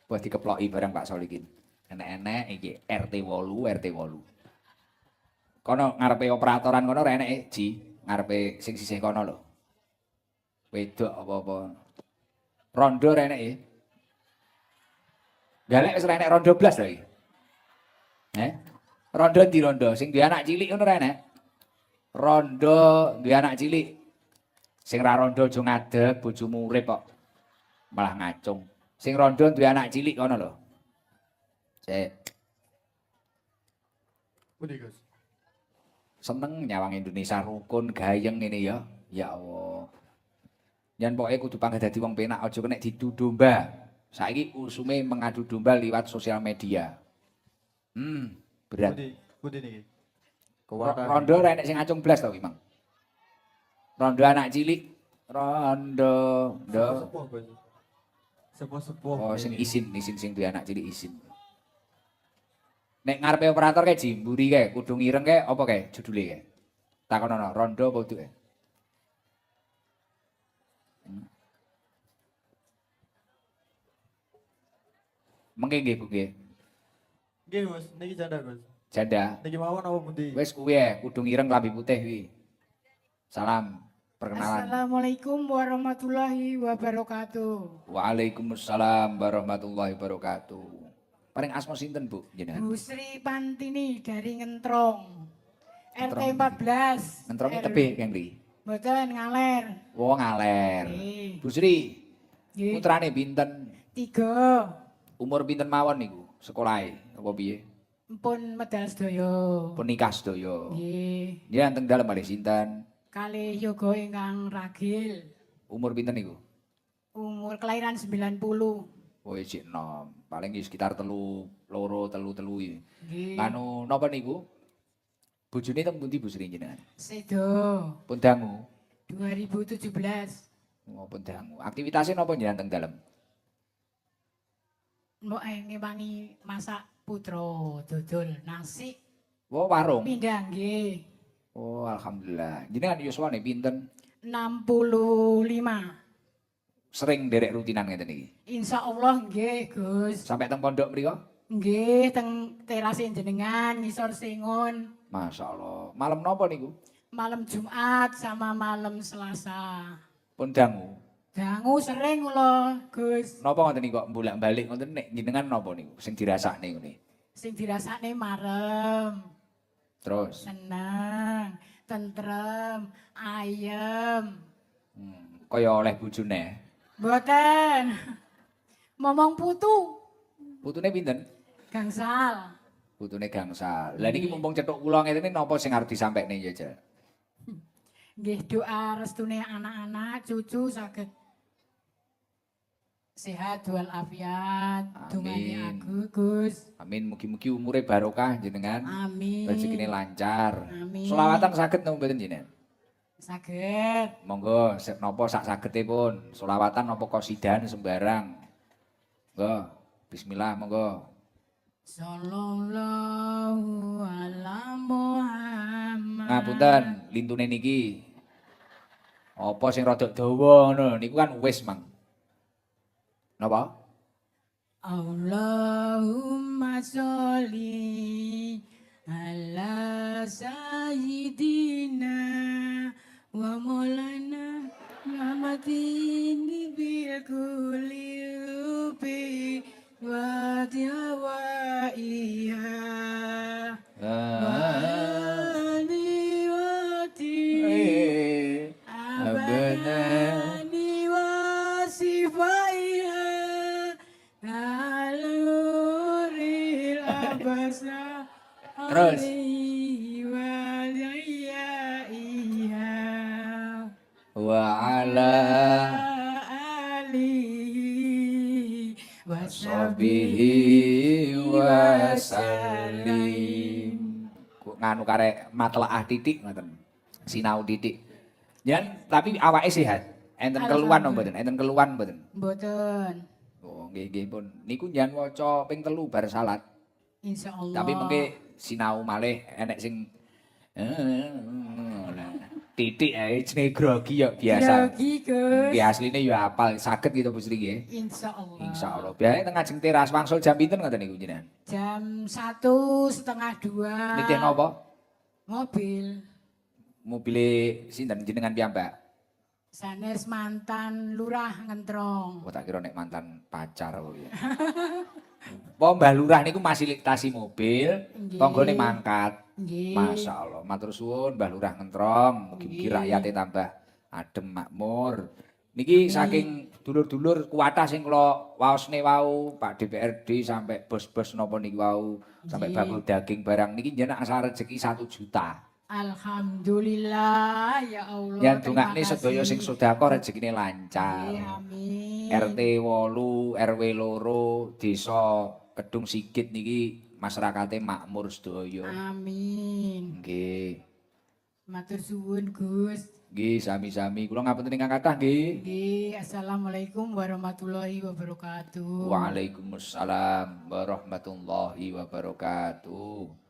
Buat dikeploki barang Pak Solikin. Enek-enek iki RT 8. Kono ngarepe operatoran kono ora eneke Ji, ngarepe sing sisih kono lho. Wedok apa-apa. Rondo ora eneke. Galek wis ora enek rondo blas lho iki. Rondo di rondo sing duwe anak cilik ngono ora enek. Rondo duwe anak cilik. Sing ra rondo aja ngadeg bojomu urip kok. Malah ngacung. Sing rondo duwe anak cilik kono lho. Cek. Pundi Gus? Seneng nyawang Indonesia rukun gayeng ini ya. Ya Allah. Jan pokoke kudu pangkat dadi wong penak aja kena didu domba. Saiki usume mengadu domba liwat sosial media. Berat. Pundi niki? Rondo ora enek sing ngacung blas to iki, Mang. Rondo anak cilik, rondo, Sepuh Gus. Sepuh-sepuh. Oh, sing isin sing duwe anak cilik isin. Nek ngarepe operator kae jimburi kae, kudu ngireng kae apa kae judule kae. Takonono, rondo apa utuke? Mengke nggih, Bu nggih. Nggih Gus, niki janda Gus. Janda. Niki mawon apa pundi? Wis kuwi kudu ngireng klambi putih kuwi. Salam perkenalan. Assalamualaikum warahmatullahi wabarakatuh. Waalaikumsalam warahmatullahi wabarakatuh. Paling asma sinten, Bu? Jenengan. Bu Sri Pantini dari Ngentrong. RT Ngentrong. 14. Ngentrongnya tebih kang ndi? Mboten ngaler. Wong ngaler. Nggih. Bu Sri, Nggih. putrane pinten? 3. Umur pinten mawon niku? Sekolahe apa piye? Mpun medal sedaya. Pun nikah sedaya. Nggih. Njenengan teng dalem malih sinten? Kalih yoga ingkang ragil. Umur pinten niku? Umur kelahiran 90. Oh, isih enom. Paling sekitar 3, 2 iki. Nggih. Anu napa niku? Bojone teng pundi Bu Sri jenengan? Sedo. Pun dangu. 2017. Oh, pun dangu. Aktivitasé napa jenengan teng dalem? Mbok ngewangi masak putra dodol nasi. Oh, warung. Pindah nggih. Oh, alhamdulillah. Jenengan yuswane pinten? 65. Sering derek rutinan ngeten iki. Insya Allah nggih Gus. Sampai teng pondok mriko? Nggih teng teras jenengan ngisor Singun. Masyaallah. Malam napa niku? Malam Jumat sama malam Selasa. Pun dangu. Dangu sering kula Gus. Napa ngoten niku kok bolak-balik ngoten nek jenengan napa niku sing dirasakne ngene? Sing dirasakne marem, Terus seneng, tentrem, ayem. kaya oleh bojone. Mboten. Momong putu, Putune pinten? gangsal. Putune gangsal. Lah niki mumpung cetuk kula ngene napa sing arep disampaikne ya, Jal? Nggih doa restune anak-anak, cucu saged sehat walafiat. Dungane aku Gus. Amin, mugi-mugi umure barokah jenengan. Amin. Rezekine lancar. Amin. Selawatan saged napa mboten jenengan? Saged. Monggo napa sak sagete pun. Selawatan napa qasidan sembarang. Monggo. Bismillah monggo. Sallallahu ala Muhammad. Ngapunten, lintune niki. Apa sing rada dawa ngono niku kan wis, Mang. Napa? Allahumma sholli ala sayyidina wa maulana Muhammadin bil kulli rubi wa diwa iya abadani wa sifaiha aluril abasa Terus. Wa ala alihi sahbihi wasallim. Nganu karek matlaah titik ngoten. Sinau titik. Jan tapi awake sehat. Enten keluhan napa mboten? Enten keluhan mboten? Mboten. Oh, nggih pun. Niku njan waca ping 3 bar salat. Insyaallah. Tapi mengke sinau malih enek sing Titik ae jenenge grogi ya biasa. Grogi, Gus. Nggih asline ya apal, saged gitu Bu Sri nggih. Insyaallah. Insyaallah. Biasane teng ngajeng teras wangsul jam pinten ngoten niku jenengan? Jam 1:30. Nitih napa? Mobil. Mobile sinten jenengan piyambak? Sanes mantan lurah ngentrong. Oh tak kira nek mantan pacar kok ya. Apa Mbah Lurah niku fasilitasi mobil, Nggih. tanggane mangkat. Nggih. Masyaallah, matur suwun Mbah Lurah ngentrong, mugi-mugi Nggih. rakyate tambah adem makmur. Niki saking dulur-dulur kuwatah sing kula waosne wau, Pak DPRD sampai bos-bos napa niki wau, sampai Nggih. bakul daging barang niki jenengan asal rezeki 1 juta. Alhamdulillah ya Allah. Yen terima dongakne sedaya kasih. sing sedekah rezekine lancar. Nggih, amin. RT 8, RW 2, Desa Kedung Sigit niki masyarakate makmur sedaya. Amin. Nggih. Matur suwun Gus. Nggih, sami-sami. Kula ngapunten ingkang kathah nggih. Nggih, assalamualaikum warahmatullahi wabarakatuh. Waalaikumsalam warahmatullahi wabarakatuh.